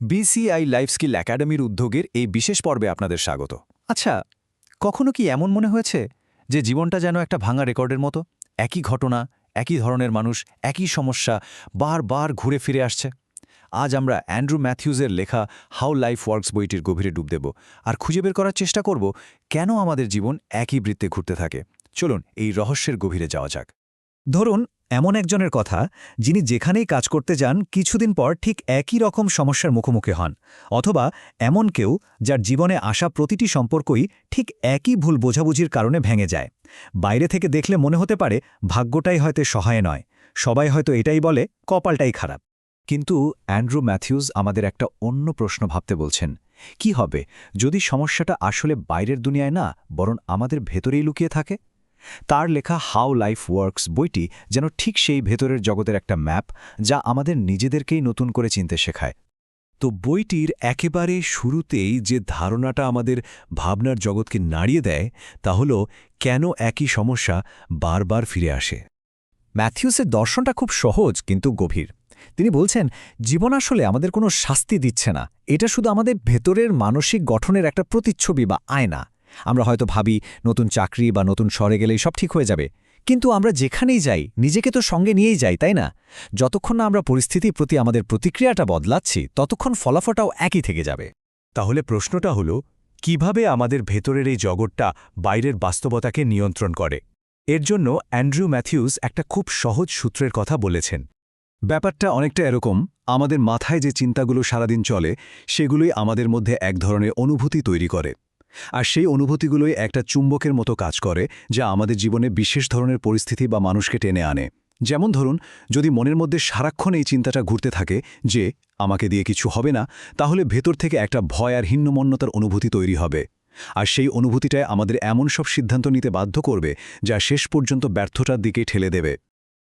BCI life skill একাডেমির উদ্যোগের এই বিশেষ পর্বে আপনাদের স্বাগত। আচ্ছা, কখনো কি এমন মনে হয়েছে যে জীবনটা যেন একটা ভাঙা রেকর্ডের মতো? একই ঘটনা, একই ধরনের মানুষ, একই সমস্যা বারবার ঘুরে ফিরে আসছে। আজ আমরা অ্যান্ড্রু ম্যাথিউজের লেখা হাউ লাইফ ওয়ার্কস বইটির গভীরে ডুব দেব আর খুঁজে বের করার চেষ্টা করব কেন আমাদের জীবন একই বৃত্তে ঘুরতে থাকে। চলুন এই রহস্যের গভীরে যাওয়া যাক। ধরুন এমন একজনের কথা, যিনি যেখানেই কাজ করতে যান কিছুদিন পর ঠিক একই রকম সমস্যার মুখোমুখি হন, অথবা এমন কেউ যার জীবনে আসা প্রতিটি সম্পর্কই ঠিক একই ভুল বোঝাবুঝির কারণে ভেঙে যায়। বাইরে থেকে দেখলে মনে হতে পারে ভাগ্যটাই হয়তো সহায় নয়, সবাই হয়তো এটাই বলে কপালটাই খারাপ। কিন্তু অ্যান্ড্রু ম্যাথিউজ আমাদের একটা অন্য প্রশ্ন ভাবতে বলছেন। কি হবে যদি সমস্যাটা আসলে বাইরের দুনিয়ায় না, বরং আমাদের ভেতরেই লুকিয়ে থাকে? তার লেখা হাউ লাইফ ওয়ার্কস বইটি যেন ঠিক সেই ভেতরের জগতের একটা ম্যাপ, যা আমাদের নিজেদেরকেই নতুন করে চিনতে শেখায়। তো বইটির একেবারে শুরুতেই যে ধারণাটা আমাদের ভাবনার জগৎকে নাড়িয়ে দেয় তা হল কেন একই সমস্যা বারবার ফিরে আসে। ম্যাথিউসের দর্শনটা খুব সহজ কিন্তু গভীর। তিনি বলছেন, জীবন আসলে আমাদের কোনো শাস্তি দিচ্ছে না, এটা শুধু আমাদের ভেতরের মানসিক গঠনের একটা প্রতিচ্ছবি বা আয়না। আমরা হয়তো ভাবি নতুন চাকরি বা নতুন শহরে গেলেই সব ঠিক হয়ে যাবে, কিন্তু আমরা যেখানেই যাই নিজেকে তো সঙ্গে নিয়েই যাই, তাই না? যতক্ষণ না আমরা পরিস্থিতির প্রতি আমাদের প্রতিক্রিয়াটা বদলাচ্ছি, ততক্ষণ ফলাফলটাও একই থেকে যাবে। তাহলে প্রশ্নটা হল, কিভাবে আমাদের ভেতরের এই জগৎটা বাইরের বাস্তবতাকে নিয়ন্ত্রণ করে? এর জন্য অ্যান্ড্রু ম্যাথিউস একটা খুব সহজ সূত্রের কথা বলেছেন। ব্যাপারটা অনেকটা এরকম, আমাদের মাথায় যে চিন্তাগুলো সারাদিন চলে সেগুলোই আমাদের মধ্যে এক ধরনের অনুভূতি তৈরি করে। আর সেই অনুভূতিগুলোই একটা চুম্বকের মতো কাজ করে, যা আমাদের জীবনে বিশেষ ধরনের পরিস্থিতি বা মানুষকে টেনে আনে। যেমন ধরুন, যদি মনের মধ্যে সারাক্ষণ এই চিন্তাটা ঘুরতে থাকে যে আমাকে দিয়ে কিছু হবে না, তাহলে ভেতর থেকে একটা ভয় আর হীনমন্যতার অনুভূতি তৈরি হবে। আর সেই অনুভূতিটায় আমাদের এমন সব সিদ্ধান্ত নিতে বাধ্য করবে যা শেষ পর্যন্ত ব্যর্থতার দিকে ঠেলে দেবে।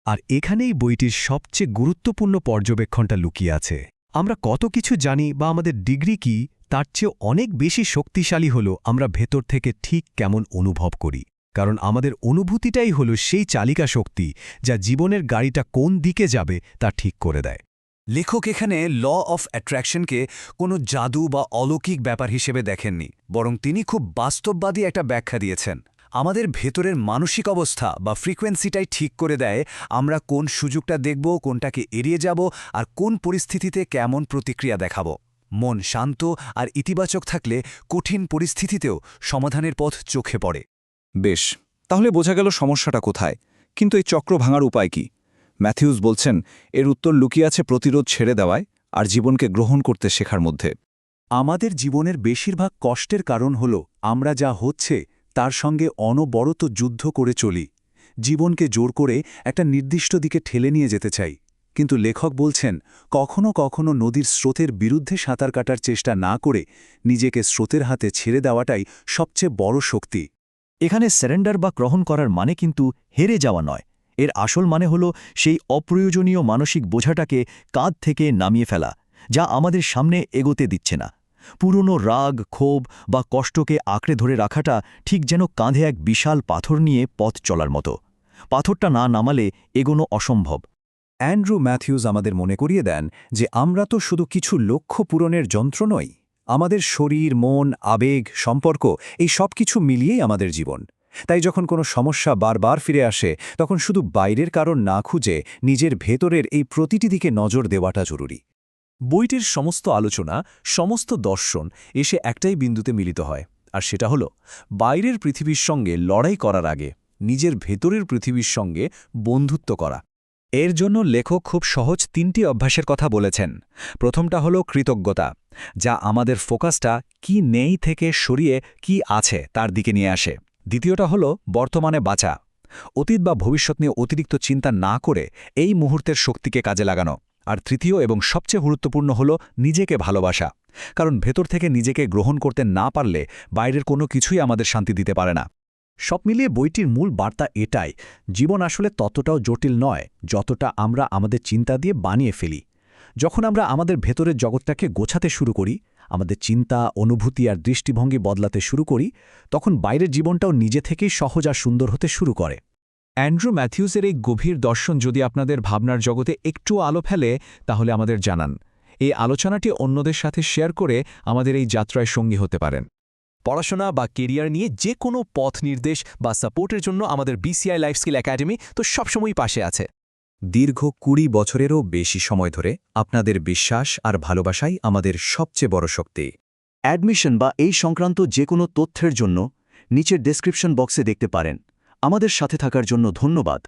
আর এখানেই বইটির সবচেয়ে গুরুত্বপূর্ণ পর্যবেক্ষণটা লুকিয়ে আছে। আমরা কত কিছু জানি বা আমাদের ডিগ্রি কি, তার চেয়ে অনেক বেশি শক্তিশালী হল আমরা ভেতর থেকে ঠিক কেমন অনুভব করি। কারণ আমাদের অনুভূতিটাই হল সেই চালিকা শক্তি যা জীবনের গাড়িটা কোন দিকে যাবে তা ঠিক করে দেয়। লেখক এখানে ল অফ অ্যাট্রাকশনকে কোনো জাদু বা অলৌকিক ব্যাপার হিসেবে দেখেননি, বরং তিনি খুব বাস্তববাদী একটা ব্যাখ্যা দিয়েছেন। আমাদের ভেতরের মানসিক অবস্থা বা ফ্রিকোয়েন্সিটাই ঠিক করে দেয় আমরা কোন সুযোগটা দেখব, কোনটাকে এড়িয়ে যাব, আর কোন পরিস্থিতিতে কেমন প্রতিক্রিয়া দেখাব। মন শান্ত আর ইতিবাচক থাকলে কঠিন পরিস্থিতিতেও সমাধানের পথ চোখে পড়ে। বেশ, তাহলে বোঝা গেল সমস্যাটা কোথায়, কিন্তু এই চক্র ভাঙার উপায় কি? ম্যাথিউস বলছেন, এর উত্তর লুকিয়ে আছে প্রতিরোধ ছেড়ে দেওয়ায় আর জীবনকে গ্রহণ করতে শেখার মধ্যে। আমাদের জীবনের বেশিরভাগ কষ্টের কারণ হল আমরা যা হচ্ছে তার সঙ্গে অনবরত যুদ্ধ করে চলি। জীবনকে জোর করে একটা নির্দিষ্ট দিকে ঠেলে নিয়ে যেতে চাই, কিন্তু লেখক বলছেন কখনো কখনো নদীর স্রোতের বিরুদ্ধে সাঁতার কাটার চেষ্টা না করে নিজেকে স্রোতের হাতে ছেড়ে দেওয়াটাই সবচেয়ে বড় শক্তি। এখানে সারেন্ডার বা গ্রহণ করার মানে কিন্তু হেরে যাওয়া নয়। এর আসল মানে হল সেই অপ্রয়োজনীয় মানসিক বোঝাটাকে কাঁধ থেকে নামিয়ে ফেলা, যা আমাদের সামনে এগোতে দিচ্ছে না। পুরনো রাগ, ক্ষোভ বা কষ্টকে আঁকড়ে ধরে রাখাটা ঠিক যেন কাঁধে এক বিশাল পাথর নিয়ে পথ চলার মতো। পাথরটা না নামালে এগোনো অসম্ভব। অ্যান্ড্রু ম্যাথিউস আমাদের মনে করিয়ে দেন যে আমরা তো শুধু কিছু লক্ষ্য পূরণের যন্ত্র নই। আমাদের শরীর, মন, আবেগ, সম্পর্ক, এই সব কিছু মিলিয়েই আমাদের জীবন। তাই যখন কোনো সমস্যা বারবার ফিরে আসে, তখন শুধু বাইরের কারণ না খুঁজে নিজের ভেতরের এই প্রতিটি দিকে নজর দেওয়াটা জরুরি। বইটির সমস্ত আলোচনা, সমস্ত দর্শন এসে একটাই বিন্দুতে মিলিত হয়, আর সেটা হল বাইরের পৃথিবীর সঙ্গে লড়াই করার আগে নিজের ভেতরের পৃথিবীর সঙ্গে বন্ধুত্ব করা। এর জন্য লেখক খুব সহজ 3টি অভ্যাসের কথা বলেছেন। প্রথমটা হলো কৃতজ্ঞতা, যা আমাদের ফোকাসটা কি নেই থেকে সরিয়ে কি আছে তার দিকে নিয়ে আসে। দ্বিতীয়টা হলো বর্তমানে বাঁচা, অতীত বা ভবিষ্যৎ নিয়ে অতিরিক্ত চিন্তা না করে এই মুহূর্তের শক্তিকে কাজে লাগানো। আর তৃতীয় এবং সবচেয়ে গুরুত্বপূর্ণ হলো নিজেকে ভালোবাসা, কারণ ভেতর থেকে নিজেকে গ্রহণ করতে না পারলে বাইরের কোনো কিছুই আমাদের শান্তি দিতে পারে না। সব মিলিয়ে বইটির মূল বার্তা এটাই, জীবন আসলে ততটাও জটিল নয় যতটা আমরা আমাদের চিন্তা দিয়ে বানিয়ে ফেলি। যখন আমরা আমাদের ভেতরের জগৎটাকে গোছাতে শুরু করি, আমাদের চিন্তা, অনুভূতি আর দৃষ্টিভঙ্গি বদলাতে শুরু করি, তখন বাইরের জীবনটাও নিজে থেকেই সহজ আর সুন্দর হতে শুরু করে। অ্যান্ড্রু ম্যাথিউসের এই গভীর দর্শন যদি আপনাদের ভাবনার জগতে একটু আলো ফেলে, তাহলে আমাদের জানান। এই আলোচনাটি অন্যদের সাথে শেয়ার করে আমাদের এই যাত্রায় সঙ্গী হতে পারেন। পড়াশোনা বা কেরিয়ার নিয়ে যে কোনো পথ নির্দেশ বা সাপোর্টের জন্য আমাদের BCI লাইফ স্কিল একাডেমি তো সবসময়ই পাশে আছে। দীর্ঘ ২০ বছরেরও বেশি সময় ধরে আপনাদের বিশ্বাস আর ভালোবাসাই আমাদের সবচেয়ে বড় শক্তি। অ্যাডমিশন বা এই সংক্রান্ত যে কোনো তথ্যের জন্য নিচের ডেসক্রিপশন বক্সে দেখতে পারেন। আমাদের সাথে থাকার জন্য ধন্যবাদ।